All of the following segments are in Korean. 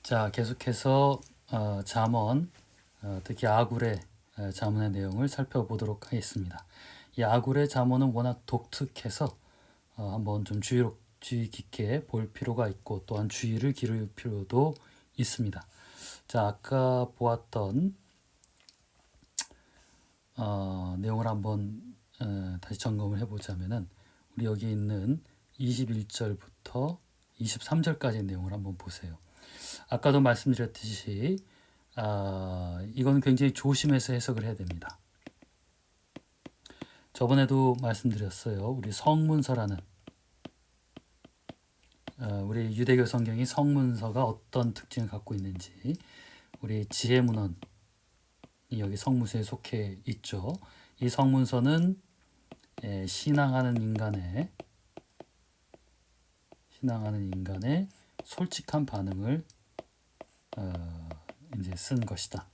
자, 계속해서 잠언, 특히 아굴의 잠언의 내용을 살펴보도록 하겠습니다. 이 아굴의 잠언은 워낙 독특해서 한번 좀 주의 깊게 볼 필요가 있고 또한 주의를 기울일 필요도 있습니다. 자, 아까 보았던 내용을 한번 다시 점검을 해보자면은 우리 여기 있는 21절부터 23절까지의 내용을 한번 보세요. 아까도 말씀드렸듯이 이건 굉장히 조심해서 해석을 해야 됩니다. 저번에도 말씀드렸어요. 우리 성문서라는 우리 유대교 성경이 성문서가 어떤 특징을 갖고 있는지 우리 지혜문헌이 여기 성문서에 속해 있죠. 이 성문서는 신앙하는 인간의 솔직한 반응을 이제 쓴 것이다.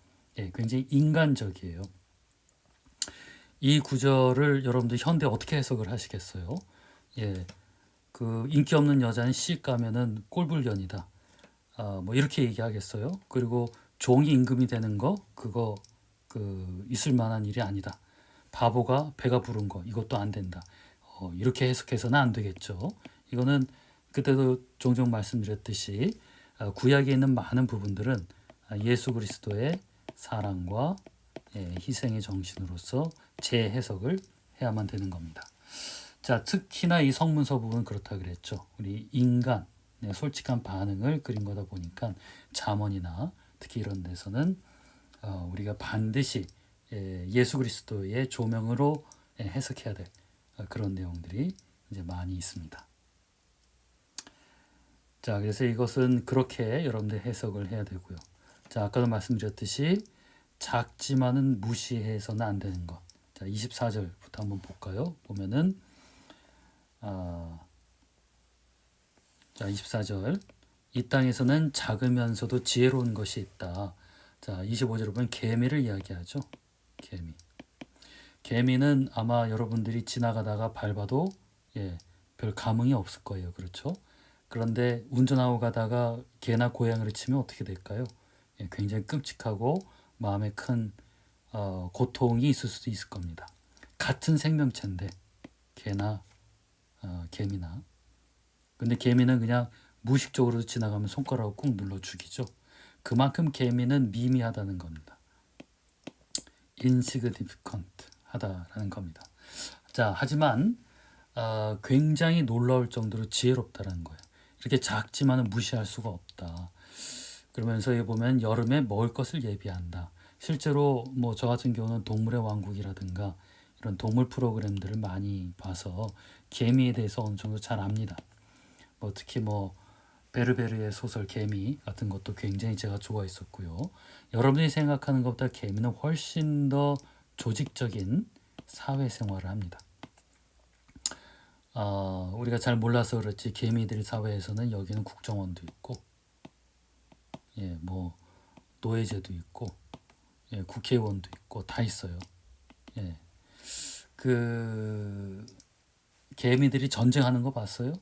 굉장히 인간적이에요. 이 구절을 여러분들 현대 어떻게 해석을 하시겠어요? 그 인기 없는 여자는 시집 가면은 꼴불견이다. 뭐 이렇게 얘기하겠어요? 그리고 종이 임금이 되는 거 그거 있을 만한 일이 아니다. 바보가 배가 부른 거 이것도 안 된다. 이렇게 해석해서는 안 되겠죠. 이거는 그때도 종종 말씀드렸듯이 구약에 있는 많은 부분들은 예수 그리스도의 사랑과 희생의 정신으로서 재해석을 해야만 되는 겁니다. 자, 특히나 이 성문서 부분은 그렇다 그랬죠. 우리 인간 솔직한 반응을 그린 거다 보니까 잠언이나 특히 이런 데서는 우리가 반드시 예수 그리스도의 조명으로 해석해야 될 그런 내용들이 이제 많이 있습니다. 자, 그래서 이것은 그렇게 여러분들 해석을 해야 되고요. 자, 아까도 말씀드렸듯이 작지만은 무시해서는 안 되는 것. 자, 24절부터 한번 볼까요? 보면은 자, 24절. 이 땅에서는 작으면서도 지혜로운 것이 있다. 자, 25절을 보면 개미를 이야기하죠. 개미는 아마 여러분들이 지나가다가 밟아도 별 감흥이 없을 거예요. 그렇죠? 그런데 운전하고 가다가 개나 고양이를 치면 어떻게 될까요? 굉장히 끔찍하고 마음에 큰 고통이 있을 수도 있을 겁니다. 같은 생명체인데 개나 개미나 근데 개미는 그냥 무의식적으로 지나가면 손가락을 꾹 눌러 죽이죠. 그만큼 개미는 미미하다는 겁니다. insignificant 하다라는 겁니다. 자, 하지만 굉장히 놀라울 정도로 지혜롭다라는 거예요. 이렇게 작지만은 무시할 수가 없다. 그러면서 여기 보면 여름에 먹을 것을 예비한다. 실제로 뭐 저 같은 경우는 동물의 왕국이라든가 이런 동물 프로그램들을 많이 봐서 개미에 대해서 어느 정도 잘 압니다. 뭐 특히 뭐 베르베르의 소설 개미 같은 것도 굉장히 제가 좋아했었고요. 여러분이 생각하는 것보다 개미는 훨씬 더 조직적인 사회생활을 합니다. 우리가 잘 몰라서 그렇지 개미들 사회에서는 여기는 국정원도 있고 뭐 노예제도 있고 국회의원도 있고 다 있어요. 그 개미들이 전쟁하는 거 봤어요?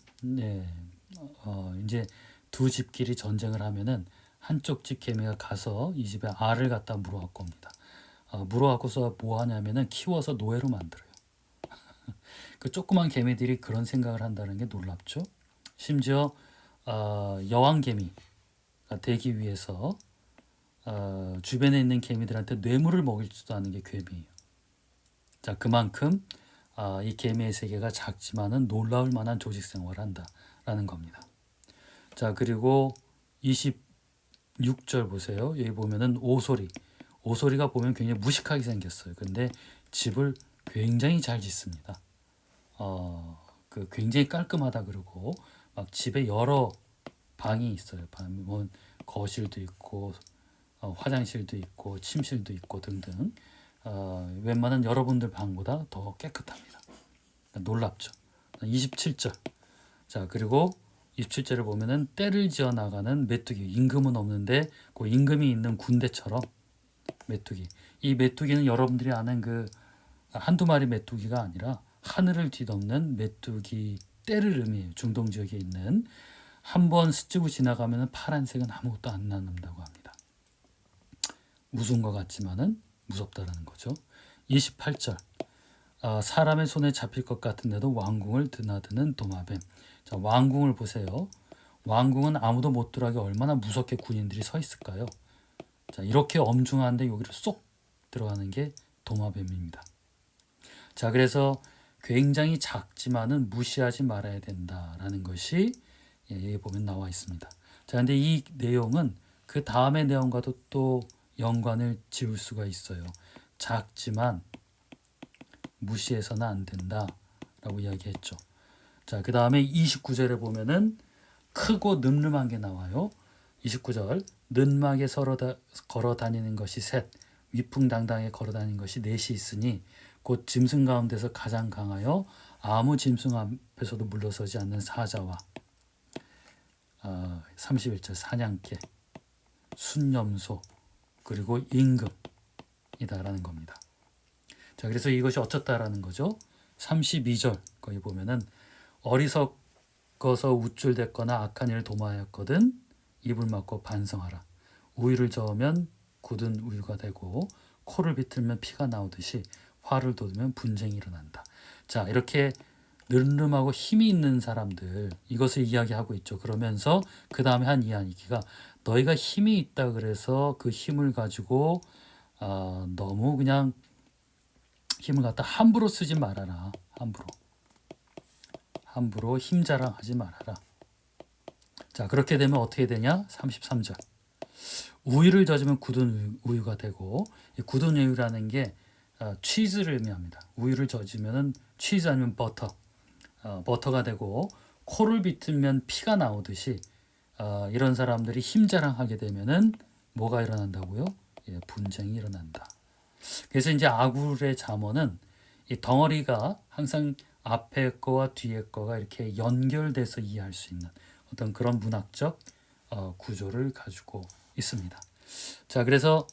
이제 두 집끼리 전쟁을 하면은 한쪽 집 개미가 가서 이 집에 알을 갖다 물어갖고 옵니다. 물어갖고서 뭐 하냐면은 키워서 노예로 만들어요. 그 조그만 개미들이 그런 생각을 한다는 게 놀랍죠. 심지어 여왕개미가 되기 위해서 주변에 있는 개미들한테 뇌물을 먹이지도 않는 게 개미예요. 자, 그만큼 이 개미의 세계가 작지만은 놀라울 만한 조직 생활을 한다라는 겁니다. 자, 그리고 26절 보세요. 여기 보면은 오소리가 보면 굉장히 무식하게 생겼어요. 근데 집을 굉장히 잘 짓습니다. 굉장히 깔끔하다 그러고 막 집에 여러 방이 있어요. 뭐 거실도 있고 화장실도 있고 침실도 있고 등등 웬만한 여러분들 방보다 더 깨끗합니다. 놀랍죠. 27절. 자, 그리고 27절을 보면은 때를 지어 나가는 메뚜기. 임금은 없는데 그 임금이 있는 군대처럼 메뚜기. 이 메뚜기는 여러분들이 아는 그 한두 마리 메뚜기가 아니라 하늘을 뒤덮는 메뚜기 떼를 의미해요. 중동 지역에 있는 한번 스치고 지나가면 파란색은 아무것도 안 남는다고 합니다. 무서운 것 같지만은 무섭다라는 거죠. 28절. 사람의 손에 잡힐 것 같은데도 왕궁을 드나드는 도마뱀. 자, 왕궁을 보세요. 왕궁은 아무도 못 들어가게 얼마나 무섭게 군인들이 서 있을까요? 자, 이렇게 엄중한데 여기를 쏙 들어가는 게 도마뱀입니다. 자, 그래서 굉장히 작지만은 무시하지 말아야 된다라는 것이 여기 보면 나와 있습니다. 자, 근데 이 내용은 그 다음의 내용과도 또 연관을 지을 수가 있어요. 작지만 무시해서는 안 된다라고 이야기했죠. 자, 그 다음에 29절에 보면은 크고 늠름한 게 나와요. 29절. 는막에 걸어 다니는 것이 셋, 위풍당당하게 걸어 다니는 것이 넷이 있으니 곧 짐승 가운데서 가장 강하여 아무 짐승 앞에서도 물러서지 않는 사자와 31절 사냥개, 순념소, 그리고 임금이다라는 겁니다. 자, 그래서 이것이 어쩌다라는 거죠. 32절 거기 보면은 어리석어서 우쭐댔거나 악한 일을 도모하였거든 입을 막고 반성하라. 우유를 저으면 굳은 우유가 되고 코를 비틀면 피가 나오듯이 화를 돋우면 분쟁이 일어난다. 자, 이렇게 늠름하고 힘이 있는 사람들 이것을 이야기하고 있죠. 그러면서 그 다음에 한 이야기가 너희가 힘이 있다 그래서 그 힘을 가지고 너무 그냥 힘을 갖다 함부로 쓰지 말아라. 함부로 힘 자랑하지 말아라. 자, 그렇게 되면 어떻게 되냐? 33절. 우유를 젖으면 굳은 우유가 되고, 이 굳은 우유라는 게 치즈를 의미합니다. 우유를 젖으면 치즈 아니면 버터가 되고, 코를 비틀면 피가 나오듯이 이런 사람들이 힘 자랑하게 되면은 뭐가 일어난다고요? 분쟁이 일어난다. 그래서 이제 아굴의 잠언은 이 덩어리가 항상 앞에 거와 뒤에 거가 이렇게 연결돼서 이해할 수 있는 어떤 그런 문학적 구조를 가지고 있습니다. 자, 그래서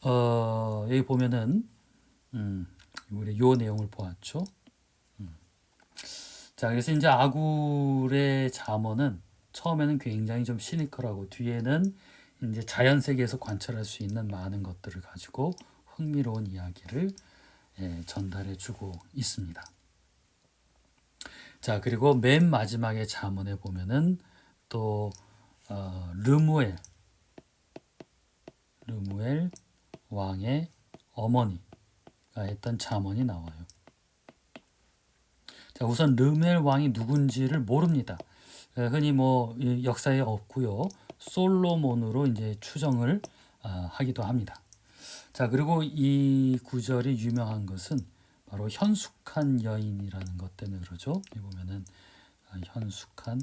여기 보면은 우리 요 내용을 보았죠. 자, 그래서 이제 아굴의 잠언은 처음에는 굉장히 좀 시니컬하고 뒤에는 이제 자연 세계에서 관찰할 수 있는 많은 것들을 가지고 흥미로운 이야기를 전달해 주고 있습니다. 자, 그리고 맨 마지막에 잠언에 보면은 또 르무엘 왕의 어머니가 했던 잠언이 나와요. 자, 우선 르무엘 왕이 누군지를 모릅니다. 흔히 뭐 역사에 없고요. 솔로몬으로 이제 추정을 하기도 합니다. 자, 그리고 이 구절이 유명한 것은 바로 현숙한 여인이라는 것 때문에 그러죠. 여기 보면은 현숙한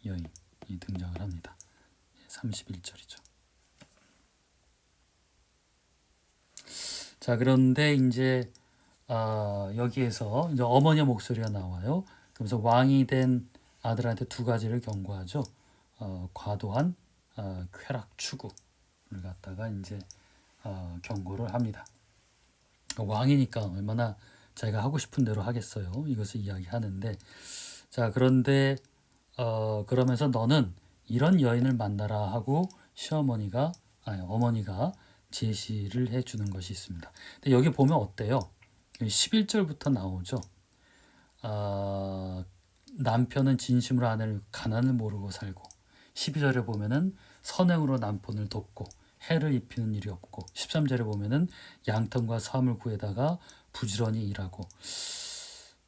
여인이 등장을 합니다. 31절이죠. 자, 그런데 이제 여기에서 이제 어머니의 목소리가 나와요. 그래서 왕이 된 아들한테 두 가지를 경고하죠. 과도한 쾌락 추구를 갖다가 이제 경고를 합니다. 왕이니까 얼마나 자기가 하고 싶은 대로 하겠어요. 이것을 이야기하는데, 자, 그런데 그러면서 너는 이런 여인을 만나라 하고 어머니가 제시를 해주는 것이 있습니다. 근데 여기 보면 어때요? 11절부터 나오죠. 남편은 진심으로 아내를 가난을 모르고 살고, 12절에 보면은 선행으로 남편을 돕고 해를 입히는 일이 없고, 13절에 보면은 양털과 사물 구에다가 부지런히 일하고.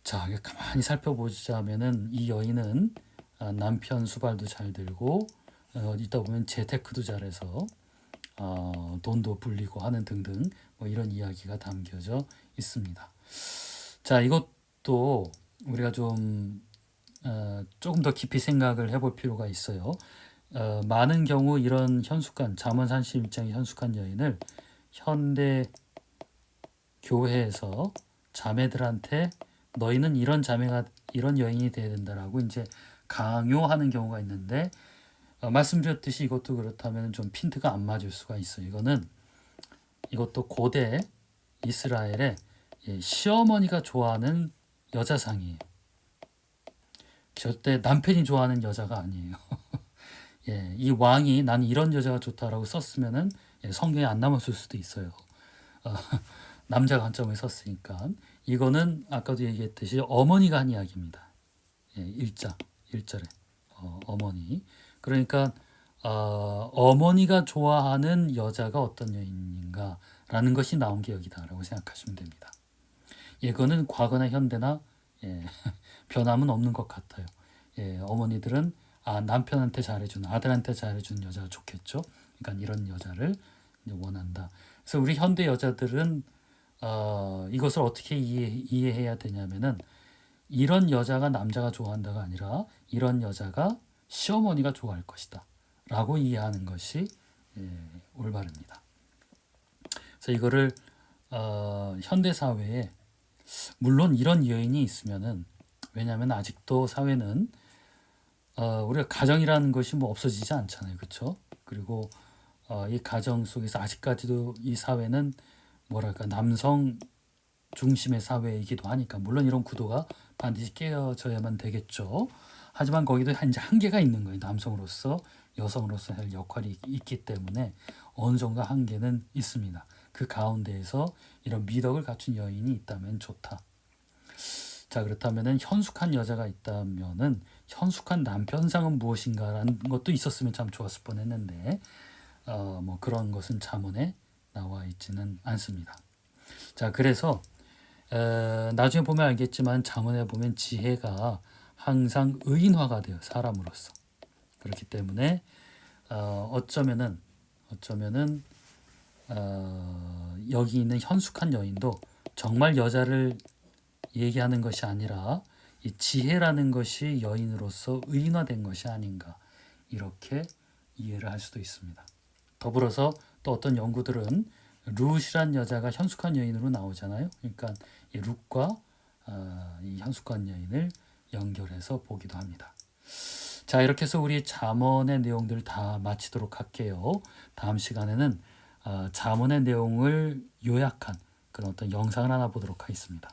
자, 가만히 살펴보자면은 이 여인은 남편 수발도 잘 들고 있다 보면 재테크도 잘해서 돈도 불리고 하는 등등 뭐 이런 이야기가 담겨져 있습니다. 자, 이것도 우리가 좀 조금 더 깊이 생각을 해볼 필요가 있어요. 많은 경우 이런 잠언 31장의 현숙한 여인을 현대 교회에서 자매들한테 너희는 이런 여인이 돼야 된다라고 이제 강요하는 경우가 있는데, 말씀드렸듯이 이것도 그렇다면 좀 핀트가 안 맞을 수가 있어요. 이것도 고대 이스라엘의 시어머니가 좋아하는 여자상이에요. 절대 남편이 좋아하는 여자가 아니에요. 예, 이 왕이 나는 이런 여자가 좋다라고 썼으면은 예, 성경에 안 남았을 수도 있어요. 어, 남자 관점을 썼으니까 이거는 아까도 얘기했듯이 어머니가 한 이야기입니다. 예, 1절에 어머니. 그러니까 어머니가 좋아하는 여자가 어떤 여인인가라는 것이 나온 게 여기다라고 생각하시면 됩니다. 이거는 과거나 현대나 예, 변함은 없는 것 같아요. 예, 어머니들은 남편한테 잘해준 아들한테 잘해준 여자가 좋겠죠. 그러니까 이런 여자를 이제 원한다. 그래서 우리 현대 여자들은 이것을 어떻게 이해해야 되냐면은 이런 여자가 남자가 좋아한다가 아니라 이런 여자가 시어머니가 좋아할 것이다 라고 이해하는 것이 예, 올바릅니다. 그래서 이거를 현대 사회에 물론 이런 여인이 있으면은 왜냐하면 아직도 사회는 우리가 가정이라는 것이 뭐 없어지지 않잖아요, 그렇죠? 그리고 이 가정 속에서 아직까지도 이 사회는 뭐랄까 남성 중심의 사회이기도 하니까 물론 이런 구도가 반드시 깨어져야만 되겠죠. 하지만 거기도 이제 한계가 있는 거예요. 남성으로서 여성으로서 할 역할이 있기 때문에 어느 정도 한계는 있습니다. 그 가운데에서 이런 미덕을 갖춘 여인이 있다면 좋다. 자, 그렇다면은 현숙한 여자가 있다면은 현숙한 남편상은 무엇인가라는 것도 있었으면 참 좋았을 뻔했는데 뭐 그런 것은 잠언에 나와 있지는 않습니다. 자, 그래서 나중에 보면 알겠지만 잠언에 보면 지혜가 항상 의인화가 돼요, 사람으로서. 그렇기 때문에 어쩌면은 여기 있는 현숙한 여인도 정말 여자를 얘기하는 것이 아니라 이 지혜라는 것이 여인으로서 의인화된 것이 아닌가 이렇게 이해를 할 수도 있습니다. 더불어서 또 어떤 연구들은 룻이란 여자가 현숙한 여인으로 나오잖아요. 그러니까 이 룻과 이 현숙한 여인을 연결해서 보기도 합니다. 자, 이렇게 해서 우리 잠언의 내용들 다 마치도록 할게요. 다음 시간에는 잠언의 내용을 요약한 그런 어떤 영상을 하나 보도록 하겠습니다.